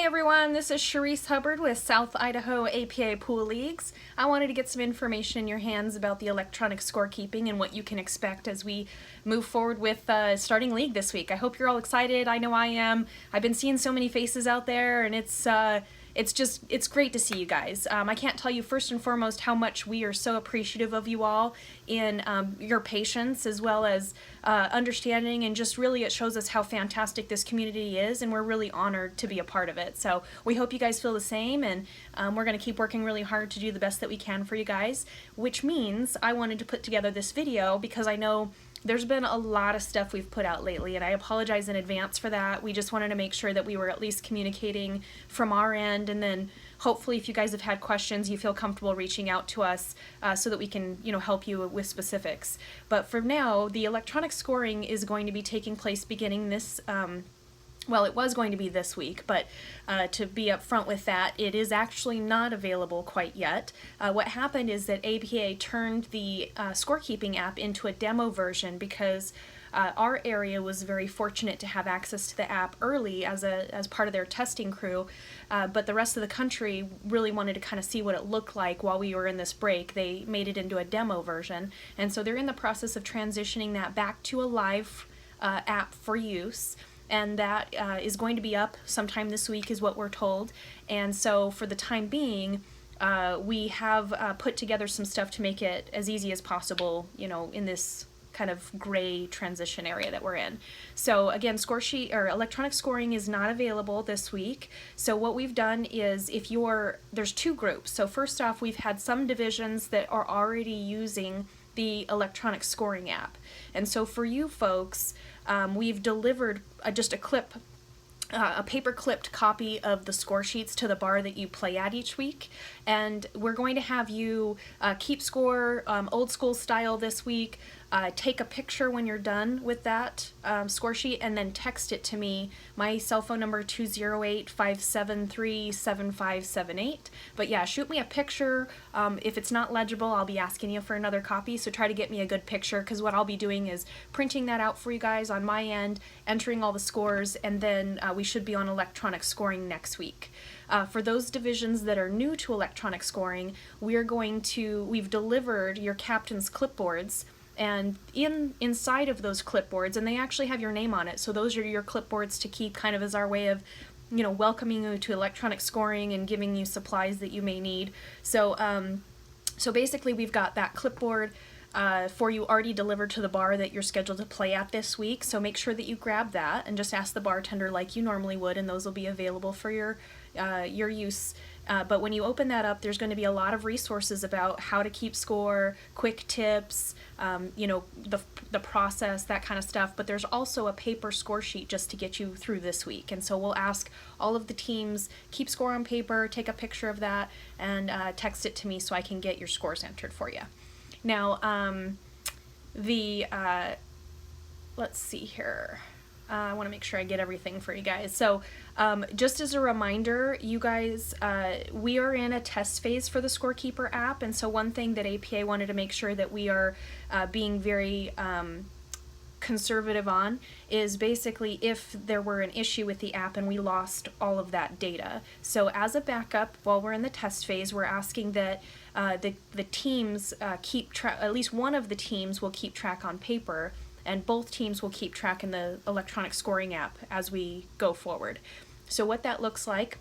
everyone, this is Charice Hubbard with South Idaho APA Pool Leagues. I wanted to get some information in your hands about the electronic scorekeeping and what you can expect as we move forward with starting league this week. I hope you're all excited. I know I am. I've been seeing so many faces out there, and it's great to see you guys. I can't tell you first and foremost how much we are so appreciative of you all in your patience as well as understanding, and just really it shows us how fantastic this community is, and we're really honored to be a part of it. So we hope you guys feel the same, and we're going to keep working really hard to do the best that we can for you guys, which means I wanted to put together this video because I know there's been a lot of stuff we've put out lately, and I apologize in advance for that. We just wanted to make sure that we were at least communicating from our end, and then hopefully if you guys have had questions, you feel comfortable reaching out to us so that we can, help you with specifics. But for now, the electronic scoring is going to be taking place beginning this well, it was going to be this week, but to be upfront with that, it is actually not available quite yet. What happened is that APA turned the scorekeeping app into a demo version because our area was very fortunate to have access to the app early as part of their testing crew, but the rest of the country really wanted to kind of see what it looked like while we were in this break. They made it into a demo version, and so they're in the process of transitioning that back to a live app for use. And that is going to be up sometime this week is what we're told. And so for the time being, we have put together some stuff to make it as easy as possible, in this kind of gray transition area that we're in. So again, electronic scoring is not available this week. So what we've done is there's two groups. So first off, we've had some divisions that are already using the electronic scoring app. And so for you folks, we've delivered just a paper clipped copy of the score sheets to the bar that you play at each week, and we're going to have you keep score old school style this week. Take a picture when you're done with that score sheet and then text it to me. My cell phone number 208-573-7578. But yeah, shoot me a picture. If it's not legible, I'll be asking you for another copy, so try to get me a good picture, because what I'll be doing is printing that out for you guys on my end, entering all the scores, and then we should be on electronic scoring next week. For those divisions that are new to electronic scoring, we've delivered your captain's clipboards, and inside of those clipboards, and they actually have your name on it, so those are your clipboards to keep kind of as our way of welcoming you to electronic scoring and giving you supplies that you may need. So basically we've got that clipboard for you already delivered to the bar that you're scheduled to play at this week, so make sure that you grab that and just ask the bartender like you normally would, and those will be available for your use. But when you open that up, there's going to be a lot of resources about how to keep score, quick tips, the process, that kind of stuff. But there's also a paper score sheet just to get you through this week. And so we'll ask all of the teams, keep score on paper, take a picture of that, and text it to me so I can get your scores entered for you. Now, let's see here. I want to make sure I get everything for you guys. So just as a reminder, you guys, we are in a test phase for the Scorekeeper app, and so one thing that APA wanted to make sure that we are being very conservative on is basically if there were an issue with the app and we lost all of that data. So as a backup, while we're in the test phase, we're asking that the teams keep track, at least one of the teams will keep track on paper, and both teams will keep track in the electronic scoring app as we go forward. So what that looks like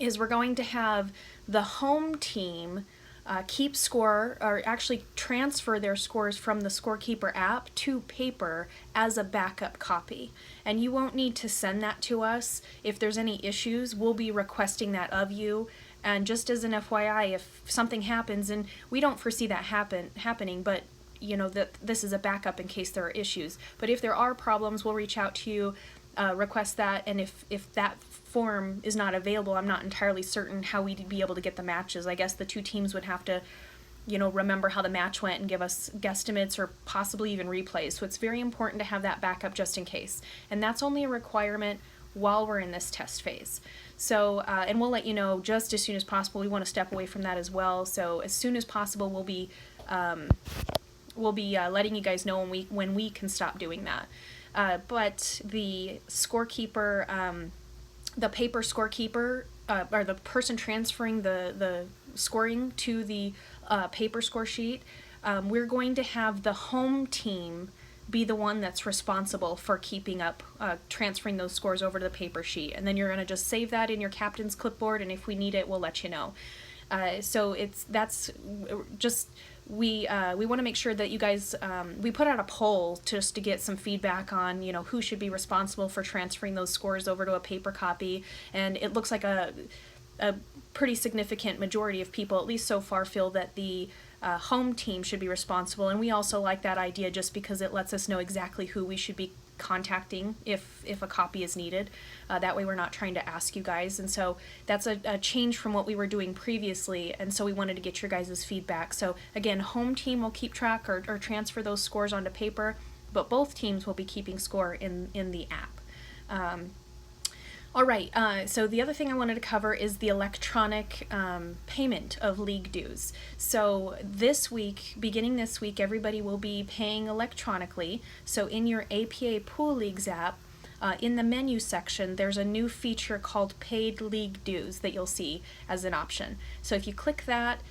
is we're going to have the home team keep score, or actually transfer their scores from the Scorekeeper app to paper as a backup copy. And you won't need to send that to us. If there's any issues, we'll be requesting that of you. And just as an FYI, if something happens, and we don't foresee that happening, but that this is a backup in case there are issues. But if there are problems, we'll reach out to you, request that, and if that form is not available, I'm not entirely certain how we'd be able to get the matches. I guess the two teams would have to, remember how the match went and give us guesstimates or possibly even replays. So it's very important to have that backup just in case. And that's only a requirement while we're in this test phase. So, and we'll let you know just as soon as possible. We want to step away from that as well. So as soon as possible, we'll be letting you guys know when we can stop doing that. But the Scorekeeper the paper scorekeeper, or the person transferring the scoring to the paper score sheet, we're going to have the home team be the one that's responsible for keeping up, transferring those scores over to the paper sheet. And then you're going to just save that in your captain's clipboard, and if we need it, we'll let you know. So we want to make sure that you guys, we put out a poll just to get some feedback on, who should be responsible for transferring those scores over to a paper copy. And it looks like a pretty significant majority of people, at least so far, feel that the home team should be responsible. And we also like that idea just because it lets us know exactly who we should be contacting if a copy is needed. That way we're not trying to ask you guys. And so that's a change from what we were doing previously. And so we wanted to get your guys' feedback. So again, home team will keep track or transfer those scores onto paper, but both teams will be keeping score in the app. All right, so the other thing I wanted to cover is the electronic payment of league dues. So this week, beginning this week, everybody will be paying electronically. So in your APA Pool Leagues app, in the menu section, there's a new feature called Paid League Dues that you'll see as an option. So if you click that,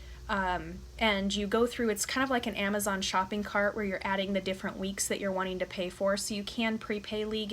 and you go through, it's kind of like an Amazon shopping cart where you're adding the different weeks that you're wanting to pay for. So you can prepay league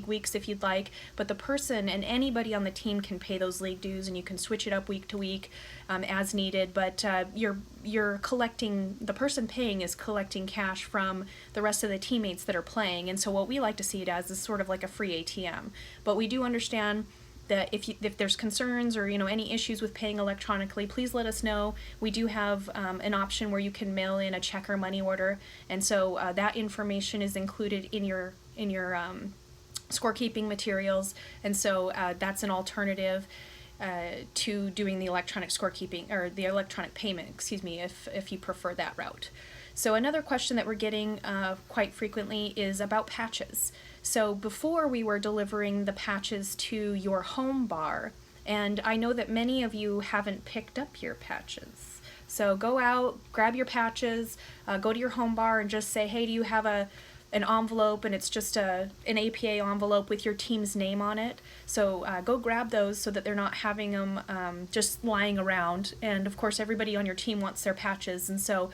weeks if you'd like, but the person and anybody on the team can pay those league dues, and you can switch it up week to week as needed. But you're collecting, the person paying is collecting cash from the rest of the teammates that are playing. And so what we like to see it as is sort of like a free ATM. But we do understand that if there's concerns or any issues with paying electronically, please let us know. We do have an option where you can mail in a check or money order, and so that information is included in your scorekeeping materials, and so that's an alternative to doing the electronic scorekeeping, or the electronic payment, excuse me, if you prefer that route. So another question that we're getting quite frequently is about patches. So before we were delivering the patches to your home bar, and I know that many of you haven't picked up your patches. So go out, grab your patches, go to your home bar and just say, hey, do you have an envelope, and it's just an APA envelope with your team's name on it. So go grab those so that they're not having them just lying around. And of course everybody on your team wants their patches, and so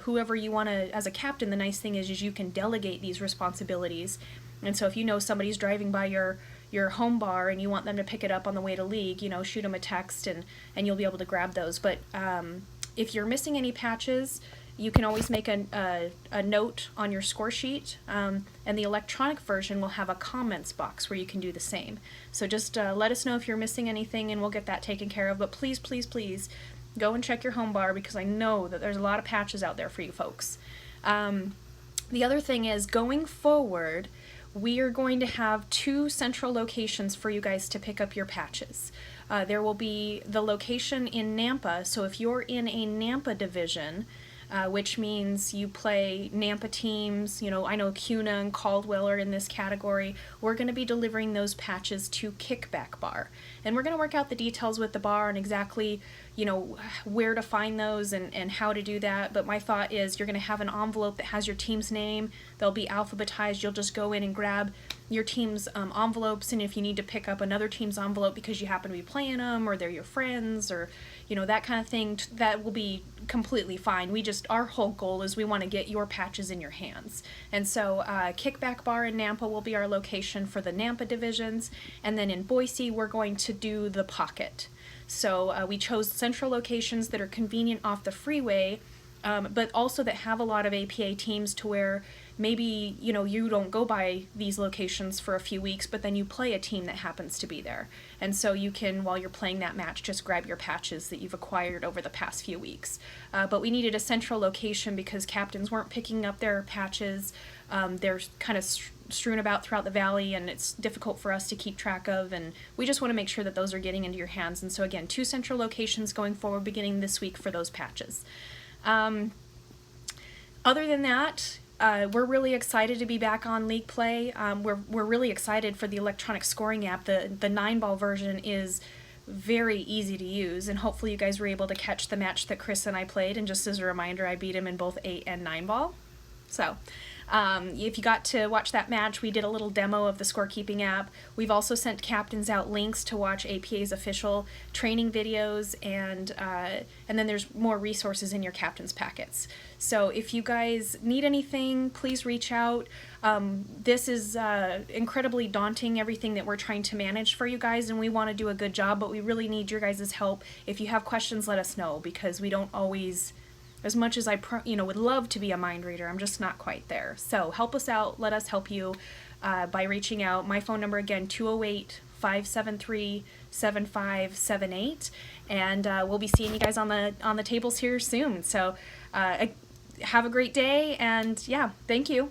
whoever you want to, as a captain, the nice thing is you can delegate these responsibilities. And so if you know somebody's driving by your home bar and you want them to pick it up on the way to league, shoot them a text and you'll be able to grab those. But if you're missing any patches, you can always make a note on your score sheet, and the electronic version will have a comments box where you can do the same. So just let us know if you're missing anything and we'll get that taken care of. But please, please, please go and check your home bar, because I know that there's a lot of patches out there for you folks. The other thing is, going forward, we are going to have 2 central locations for you guys to pick up your patches. There will be the location in Nampa, so if you're in a Nampa division, which means you play Nampa teams, I know Cuna and Caldwell are in this category, we're going to be delivering those patches to Kickback Bar. And we're going to work out the details with the bar and exactly, where to find those and how to do that. But my thought is you're going to have an envelope that has your team's name. They'll be alphabetized. You'll just go in and grab your team's envelopes, and if you need to pick up another team's envelope because you happen to be playing them or they're your friends or that kind of thing, that will be completely fine. Our whole goal is we want to get your patches in your hands. And so Kickback Bar in Nampa will be our location for the Nampa divisions, and then in Boise we're going to do the Pocket. So we chose central locations that are convenient off the freeway, but also that have a lot of APA teams to where maybe you don't go by these locations for a few weeks, but then you play a team that happens to be there, and so you can, while you're playing that match, just grab your patches that you've acquired over the past few weeks. But we needed a central location because captains weren't picking up their patches. They're kind of strewn about throughout the valley, and it's difficult for us to keep track of, and we just want to make sure that those are getting into your hands. And so again, 2 central locations going forward beginning this week for those patches. Other than that, we're really excited to be back on league play. We're really excited for the electronic scoring app. The 9-ball version is very easy to use, and hopefully you guys were able to catch the match that Chris and I played. And just as a reminder, I beat him in both 8 and 9-ball. So If you got to watch that match, we did a little demo of the scorekeeping app. We've also sent captains out links to watch APA's official training videos, and then there's more resources in your captain's packets. So if you guys need anything, please reach out. This is incredibly daunting, everything that we're trying to manage for you guys, and we want to do a good job, but we really need your guys' help. If you have questions, let us know, because we don't always, as much as I would love to be a mind reader, I'm just not quite there. So help us out, let us help you by reaching out. My phone number again, 208-573-7578, and we'll be seeing you guys on the tables here soon. So have a great day, and yeah, thank you.